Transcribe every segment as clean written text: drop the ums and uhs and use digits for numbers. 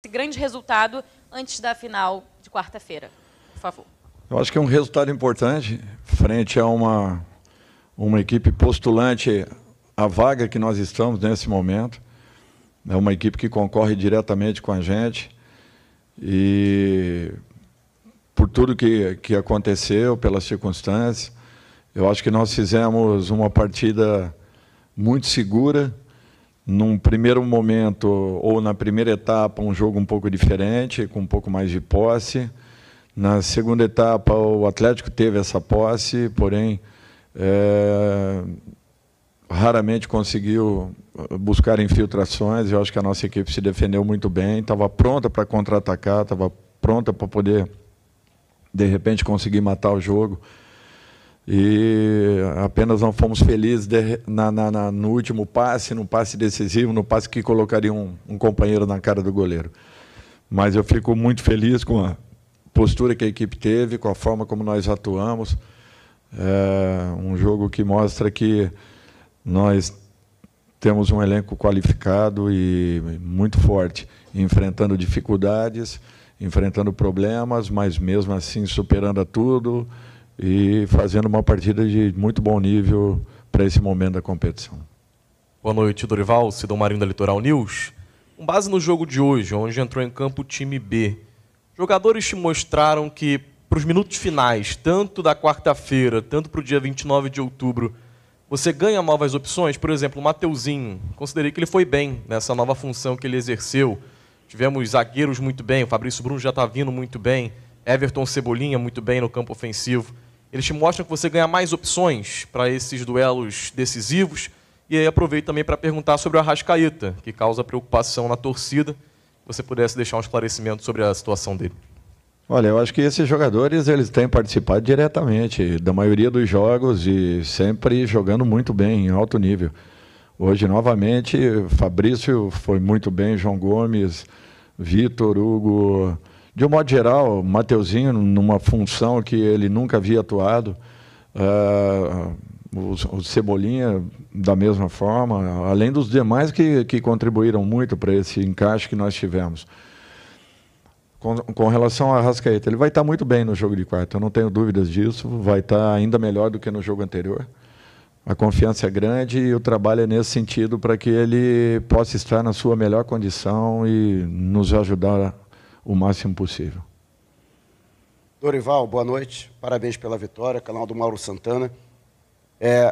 esse grande resultado antes da final de quarta-feira, por favor. Eu acho que é um resultado importante frente a uma equipe postulante à vaga que nós estamos nesse momento. É uma equipe que concorre diretamente com a gente e por tudo que aconteceu, pelas circunstâncias, eu acho que nós fizemos uma partida muito segura. Num primeiro momento, ou na primeira etapa, um jogo um pouco diferente, com um pouco mais de posse. Na segunda etapa, o Atlético teve essa posse, porém, raramente conseguiu buscar infiltrações. Eu acho que a nossa equipe se defendeu muito bem, estava pronta para contra-atacar, estava pronta para poder, de repente, conseguir matar o jogo. E apenas não fomos felizes no último passe, no passe decisivo, no passe que colocaria um companheiro na cara do goleiro. Mas eu fico muito feliz com a postura que a equipe teve, com a forma como nós atuamos. É um jogo que mostra que nós temos um elenco qualificado e muito forte, enfrentando dificuldades, enfrentando problemas, mas mesmo assim superando tudo e fazendo uma partida de muito bom nível para esse momento da competição. Boa noite, Dorival, Sidão Marinho da Litoral News. Com base no jogo de hoje, onde entrou em campo o time B, jogadores te mostraram que, para os minutos finais, tanto da quarta-feira, tanto para o dia 29 de outubro, você ganha novas opções? Por exemplo, o Mateuzinho, considerei que ele foi bem nessa nova função que ele exerceu. Tivemos zagueiros muito bem, o Fabrício Bruno já está vindo muito bem, Everton Cebolinha muito bem no campo ofensivo. Eles te mostram que você ganha mais opções para esses duelos decisivos. E aí aproveito também para perguntar sobre o Arrascaeta, que causa preocupação na torcida. Se você pudesse deixar um esclarecimento sobre a situação dele. Olha, eu acho que esses jogadores eles têm participado diretamente da maioria dos jogos e sempre jogando muito bem, em alto nível. Hoje, novamente, Fabrício foi muito bem, João Gomes, Vitor, Hugo. De um modo geral, o Mateuzinho, numa função que ele nunca havia atuado, o Cebolinha, da mesma forma, além dos demais que contribuíram muito para esse encaixe que nós tivemos. Com relação ao Arrascaeta, ele vai estar muito bem no jogo de quarta, eu não tenho dúvidas disso, vai estar ainda melhor do que no jogo anterior. A confiança é grande e o trabalho é nesse sentido para que ele possa estar na sua melhor condição e nos ajudar o máximo possível. Dorival, boa noite. Parabéns pela vitória, canal do Mauro Santana.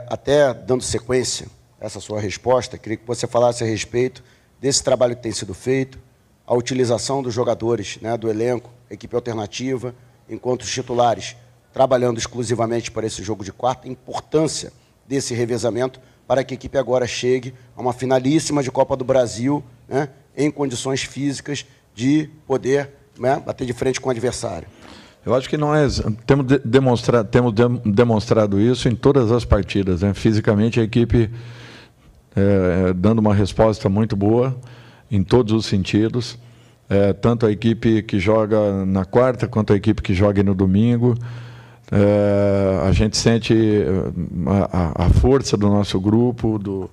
Até dando sequência a essa sua resposta, queria que você falasse a respeito desse trabalho que tem sido feito, a utilização dos jogadores, né, do elenco, equipe alternativa, enquanto os titulares trabalhando exclusivamente para esse jogo de quarta, a importância desse revezamento para que a equipe agora chegue a uma finalíssima de Copa do Brasil, né, em condições físicas de poder, né, bater de frente com o adversário. Eu acho que nós temos demonstrado isso em todas as partidas, né? Fisicamente, a equipe dando uma resposta muito boa em todos os sentidos, tanto a equipe que joga na quarta quanto a equipe que joga no domingo. A gente sente a força do nosso grupo, do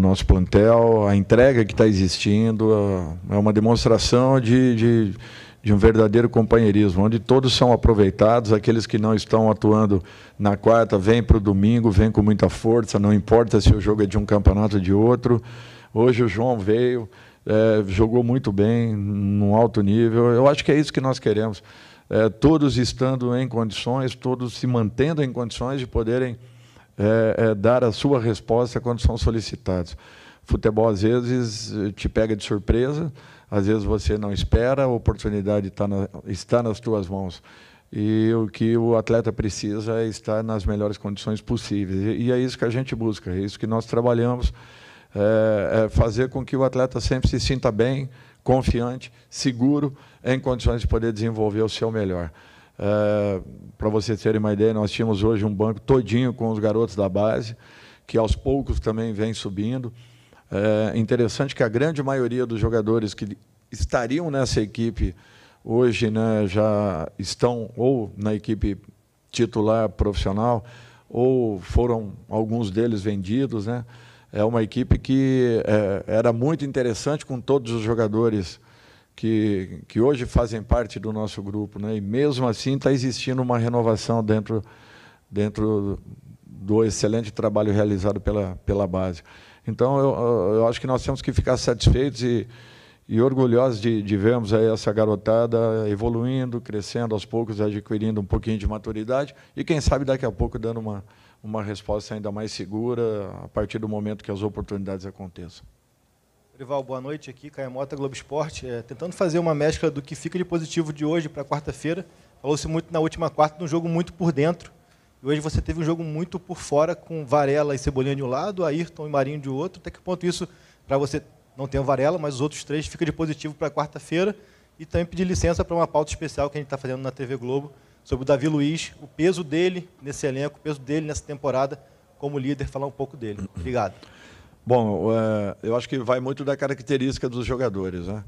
nosso plantel, a entrega que está existindo, é uma demonstração de um verdadeiro companheirismo, onde todos são aproveitados, aqueles que não estão atuando na quarta vêm para o domingo, vêm com muita força, não importa se o jogo é de um campeonato ou de outro. Hoje o João veio, jogou muito bem, num alto nível. Eu acho que é isso que nós queremos, todos estando em condições, todos se mantendo em condições de poderem dar a sua resposta quando são solicitados. Futebol, às vezes, te pega de surpresa, às vezes você não espera, a oportunidade está nas tuas mãos. E o que o atleta precisa é estar nas melhores condições possíveis. E é isso que a gente busca, é isso que nós trabalhamos, é fazer com que o atleta sempre se sinta bem, confiante, seguro, em condições de poder desenvolver o seu melhor. Para vocês terem uma ideia, nós tínhamos hoje um banco todinho com os garotos da base, que aos poucos também vem subindo. É interessante que a grande maioria dos jogadores que estariam nessa equipe hoje, né, já estão ou na equipe titular profissional, ou foram alguns deles vendidos, né? é uma equipe que era muito interessante com todos os jogadores que hoje fazem parte do nosso grupo, né? E mesmo assim está existindo uma renovação dentro do excelente trabalho realizado pela base. Então, eu acho que nós temos que ficar satisfeitos e orgulhosos de vermos aí essa garotada evoluindo, crescendo aos poucos, adquirindo um pouquinho de maturidade e, quem sabe, daqui a pouco dando uma resposta ainda mais segura a partir do momento que as oportunidades aconteçam. Dorival, boa noite. Aqui, Caio Mota, Globo Esporte. Tentando fazer uma mescla do que fica de positivo de hoje para quarta-feira. Falou-se muito na última quarta de um jogo muito por dentro. E hoje você teve um jogo muito por fora, com Varela e Cebolinha de um lado, Ayrton e Marinho de outro. Até que ponto isso, para você, não tem o Varela, mas os outros 3 fica de positivo para quarta-feira? E também pedir licença para uma pauta especial que a gente está fazendo na TV Globo, sobre o Davi Luiz, o peso dele nesse elenco, o peso dele nessa temporada como líder, falar um pouco dele. Obrigado. Bom, eu acho que vai muito da característica dos jogadores, né?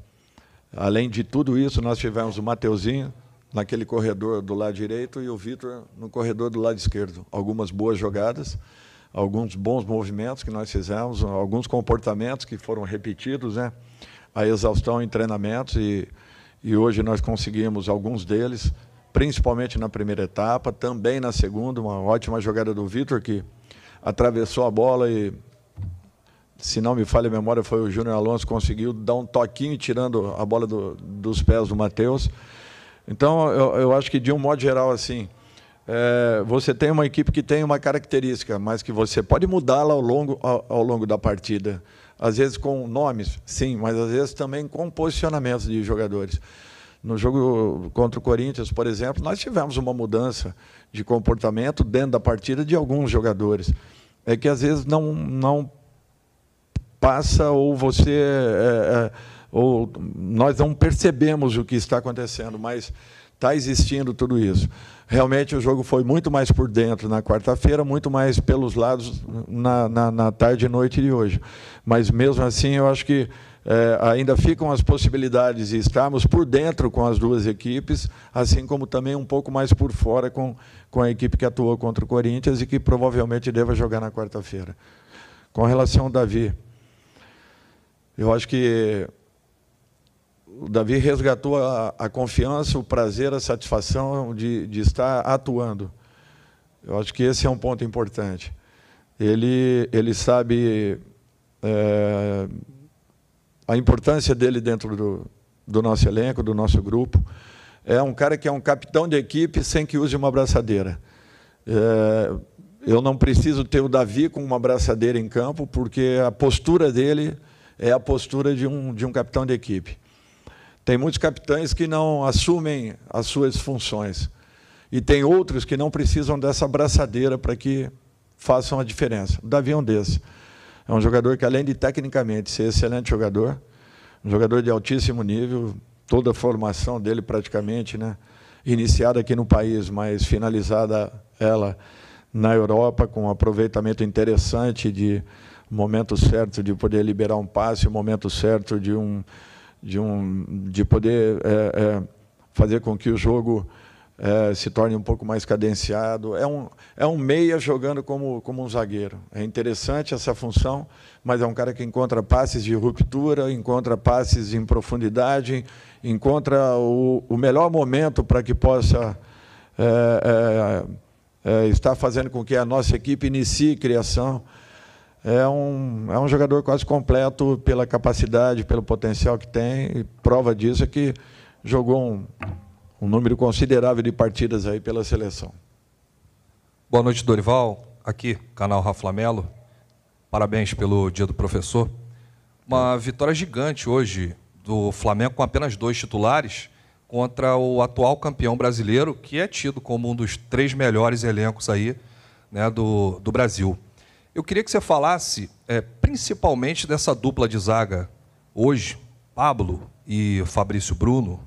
Além de tudo isso, nós tivemos o Mateuzinho naquele corredor do lado direito e o Vitor no corredor do lado esquerdo. Algumas boas jogadas, alguns bons movimentos que nós fizemos, alguns comportamentos que foram repetidos, né? A exaustão em treinamentos e hoje nós conseguimos alguns deles, principalmente na primeira etapa, também na segunda, uma ótima jogada do Vitor que atravessou a bola e, se não me falha a memória, foi o Júnior Alonso que conseguiu dar um toquinho tirando a bola dos pés do Matheus. Então, eu acho que, de um modo geral, assim, você tem uma equipe que tem uma característica, mas que você pode mudá-la ao longo da partida. Às vezes com nomes, sim, mas às vezes também com posicionamentos de jogadores. No jogo contra o Corinthians, por exemplo, nós tivemos uma mudança de comportamento dentro da partida de alguns jogadores. É que, às vezes, não passa ou ou nós não percebemos o que está acontecendo, mas está existindo tudo isso. Realmente o jogo foi muito mais por dentro na quarta-feira, muito mais pelos lados na tarde e noite de hoje. Mas mesmo assim eu acho que ainda ficam as possibilidades de estarmos por dentro com as duas equipes, assim como também um pouco mais por fora com a equipe que atuou contra o Corinthians e que provavelmente deva jogar na quarta-feira. Com relação ao Davi, eu acho que o Davi resgatou a confiança, o prazer, a satisfação de estar atuando. Eu acho que esse é um ponto importante. Ele sabe a importância dele dentro do nosso elenco, do nosso grupo. É um cara que é um capitão de equipe sem que use uma abraçadeira. Eu não preciso ter o Davi com uma abraçadeira em campo, porque a postura dele é a postura de um capitão de equipe. Tem muitos capitães que não assumem as suas funções. E tem outros que não precisam dessa abraçadeira para que façam a diferença. O Davi é um desses. É um jogador que, além de tecnicamente ser excelente jogador, um jogador de altíssimo nível, toda a formação dele praticamente, né, iniciada aqui no país, mas finalizada ela na Europa, com um aproveitamento interessante de momento certo de poder liberar um passe, o momento certo de poder fazer com que o jogo se torne um pouco mais cadenciado. É um meia jogando como um zagueiro. É interessante essa função, mas é um cara que encontra passes de ruptura, encontra passes em profundidade, encontra o melhor momento para que possa estar fazendo com que a nossa equipe inicie criação. É um jogador quase completo pela capacidade, pelo potencial que tem, e prova disso é que jogou um número considerável de partidas aí pela seleção. Boa noite, Dorival. Aqui, canal Rafa Lamelo. Parabéns pelo Dia do Professor. Uma vitória gigante hoje do Flamengo com apenas 2 titulares contra o atual campeão brasileiro, que é tido como um dos 3 melhores elencos aí, né, do Brasil. Eu queria que você falasse principalmente dessa dupla de zaga hoje, Pablo e Fabrício Bruno,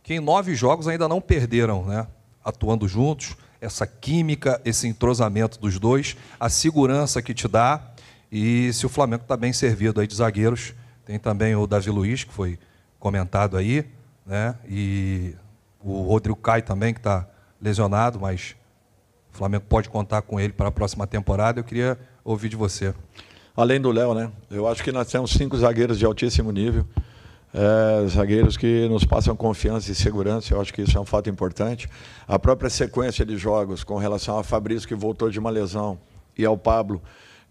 que em 9 jogos ainda não perderam, né, atuando juntos, essa química, esse entrosamento dos dois, a segurança que te dá, e se o Flamengo está bem servido aí de zagueiros. Tem também o Davi Luiz, que foi comentado aí, né, e o Rodrigo Caio também, que está lesionado, mas o Flamengo pode contar com ele para a próxima temporada. Eu queria ouvir de você. além do Léo, né? Eu acho que nós temos 5 zagueiros de altíssimo nível, zagueiros que nos passam confiança e segurança. Eu acho que isso é um fato importante. A própria sequência de jogos com relação ao Fabrício, que voltou de uma lesão, e ao Pablo,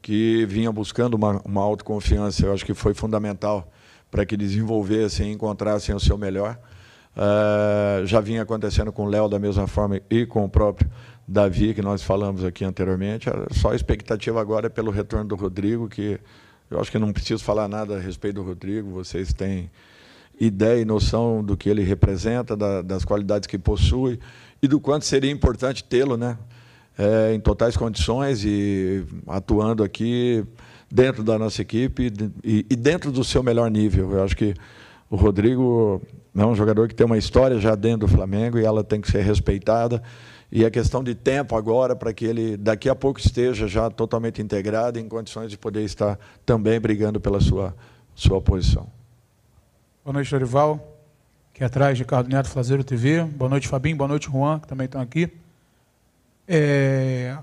que vinha buscando uma autoconfiança, eu acho que foi fundamental para que desenvolvessem e encontrassem o seu melhor. Já vinha acontecendo com o Léo da mesma forma e com o próprio Davi, que nós falamos aqui anteriormente. Só a expectativa agora é pelo retorno do Rodrigo, que eu acho que não preciso falar nada a respeito do Rodrigo, vocês têm ideia e noção do que ele representa, das qualidades que possui e do quanto seria importante tê-lo, né? Em totais condições e atuando aqui dentro da nossa equipe e dentro do seu melhor nível. Eu acho que o Rodrigo é um jogador que tem uma história já dentro do Flamengo e ela tem que ser respeitada. E é questão de tempo agora para que ele, daqui a pouco, esteja já totalmente integrado, em condições de poder estar também brigando pela sua posição. Boa noite, Dorival. Aqui atrás, Ricardo Neto, Flazeiro TV. Boa noite, Fabinho. Boa noite, Juan, que também estão aqui.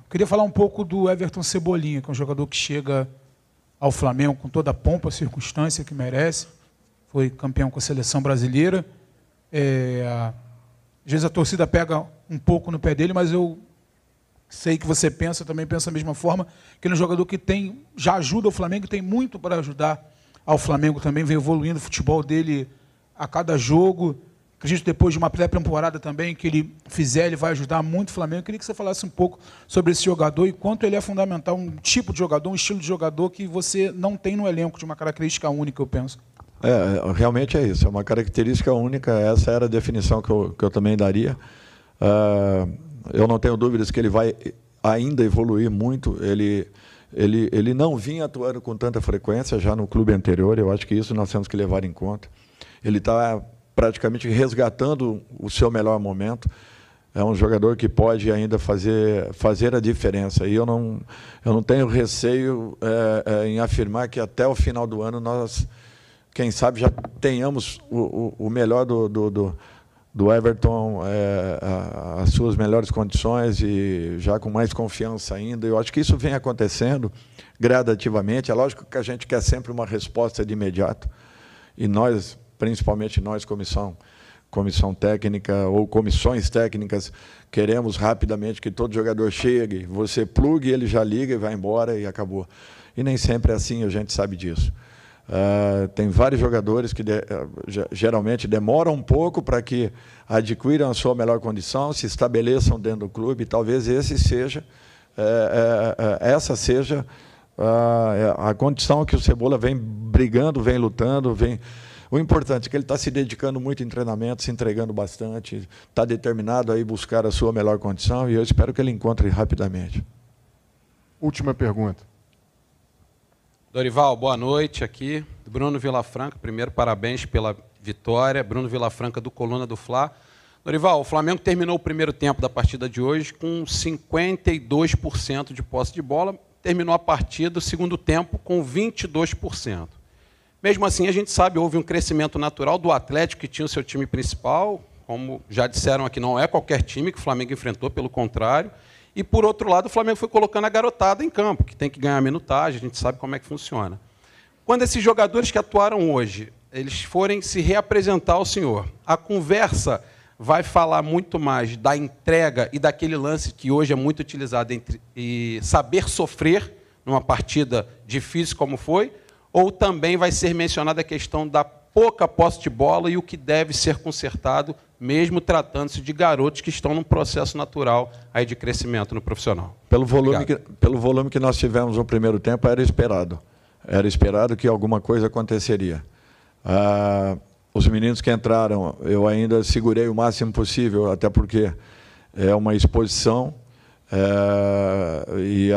Queria falar um pouco do Everton Cebolinha, que é um jogador que chega ao Flamengo com toda a pompa, a circunstância que merece. Foi campeão com a seleção brasileira. Às vezes a torcida pega um pouco no pé dele, mas eu sei que você também pensa da mesma forma, que ele é um jogador que já ajuda o Flamengo, tem muito para ajudar ao Flamengo também, vem evoluindo o futebol dele a cada jogo. Acredito que depois de uma pré-temporada também que ele fizer, ele vai ajudar muito o Flamengo. Eu queria que você falasse um pouco sobre esse jogador e quanto ele é fundamental, um tipo de jogador, um estilo de jogador que você não tem no elenco, de uma característica única, eu penso. Realmente é isso, é uma característica única, essa era a definição que eu também daria. Eu não tenho dúvidas que ele vai ainda evoluir muito, ele não vinha atuando com tanta frequência já no clube anterior, eu acho que isso nós temos que levar em conta. Ele está praticamente resgatando o seu melhor momento, é um jogador que pode ainda fazer a diferença, e eu não tenho receio em afirmar que até o final do ano nós, quem sabe, já tenhamos o melhor do Everton, as suas melhores condições e já com mais confiança ainda. Eu acho que isso vem acontecendo gradativamente. É lógico que a gente quer sempre uma resposta de imediato. E nós, principalmente nós, comissão técnica ou comissões técnicas, queremos rapidamente que todo jogador chegue, você plugue, ele já liga e vai embora e acabou. E nem sempre é assim, a gente sabe disso. Tem vários jogadores que geralmente demoram um pouco para que adquiram a sua melhor condição, se estabeleçam dentro do clube, e talvez essa seja a condição que o Cebola vem brigando, vem lutando, O importante é que ele está se dedicando muito em treinamento, se entregando bastante, está determinado a ir buscar a sua melhor condição, e eu espero que ele encontre rapidamente. Última pergunta. Dorival, boa noite aqui. Bruno Vilafranca, primeiro, parabéns pela vitória. Bruno Vilafranca, do Coluna do Fla. Dorival, o Flamengo terminou o primeiro tempo da partida de hoje com 52% de posse de bola, terminou a partida, o segundo tempo, com 22%. Mesmo assim, a gente sabe, houve um crescimento natural do Atlético, que tinha o seu time principal, como já disseram aqui, não é qualquer time que o Flamengo enfrentou, pelo contrário. E, por outro lado, o Flamengo foi colocando a garotada em campo, que tem que ganhar minutagem, a gente sabe como é que funciona. Quando esses jogadores que atuaram hoje, eles forem se reapresentar ao senhor, a conversa vai falar muito mais da entrega e daquele lance que hoje é muito utilizado e saber sofrer numa partida difícil como foi, ou também vai ser mencionada a questão da pouca posse de bola e o que deve ser consertado, mesmo tratando-se de garotos que estão num processo natural aí de crescimento no profissional. Pelo volume que nós tivemos no primeiro tempo, era esperado. Era esperado que alguma coisa aconteceria. Os meninos que entraram, eu ainda segurei o máximo possível, até porque é uma exposição, e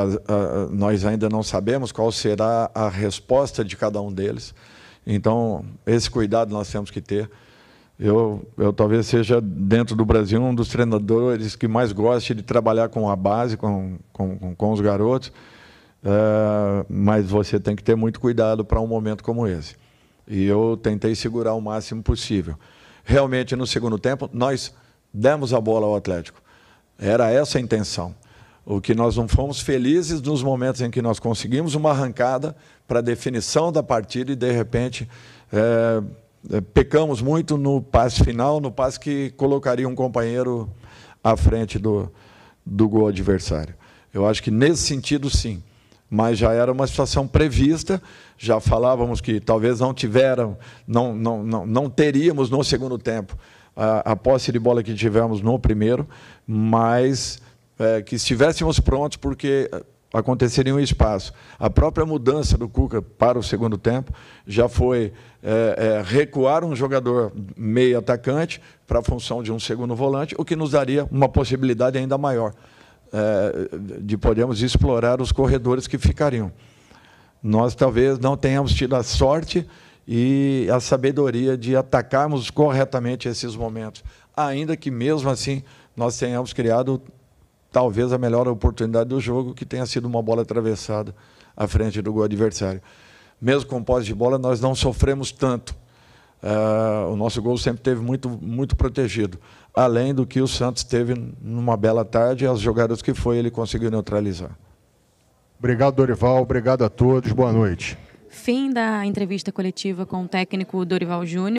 nós ainda não sabemos qual será a resposta de cada um deles. Então, esse cuidado nós temos que ter. Eu talvez seja, dentro do Brasil, um dos treinadores que mais goste de trabalhar com a base, com os garotos, mas você tem que ter muito cuidado para um momento como esse. E eu tentei segurar o máximo possível. Realmente, no segundo tempo, nós demos a bola ao Atlético. Era essa a intenção. O que nós não fomos felizes nos momentos em que nós conseguimos uma arrancada para a definição da partida e, de repente, pecamos muito no passe final, no passe que colocaria um companheiro à frente do gol adversário. Eu acho que, nesse sentido, sim. Mas já era uma situação prevista, já falávamos que talvez não teríamos no segundo tempo a posse de bola que tivemos no primeiro, mas que estivéssemos prontos, porque aconteceria um espaço. A própria mudança do Cuca para o segundo tempo já foi recuar um jogador meio atacante para a função de um segundo volante, o que nos daria uma possibilidade ainda maior de podermos explorar os corredores que ficariam. Nós talvez não tenhamos tido a sorte e a sabedoria de atacarmos corretamente esses momentos, ainda que, mesmo assim, nós tenhamos criado talvez a melhor oportunidade do jogo, que tenha sido uma bola atravessada à frente do gol adversário. Mesmo com posse de bola, nós não sofremos tanto. O nosso gol sempre esteve muito protegido, além do que o Santos teve numa bela tarde, e as jogadas que foi, ele conseguiu neutralizar. Obrigado, Dorival. Obrigado a todos. Boa noite. Fim da entrevista coletiva com o técnico Dorival Júnior.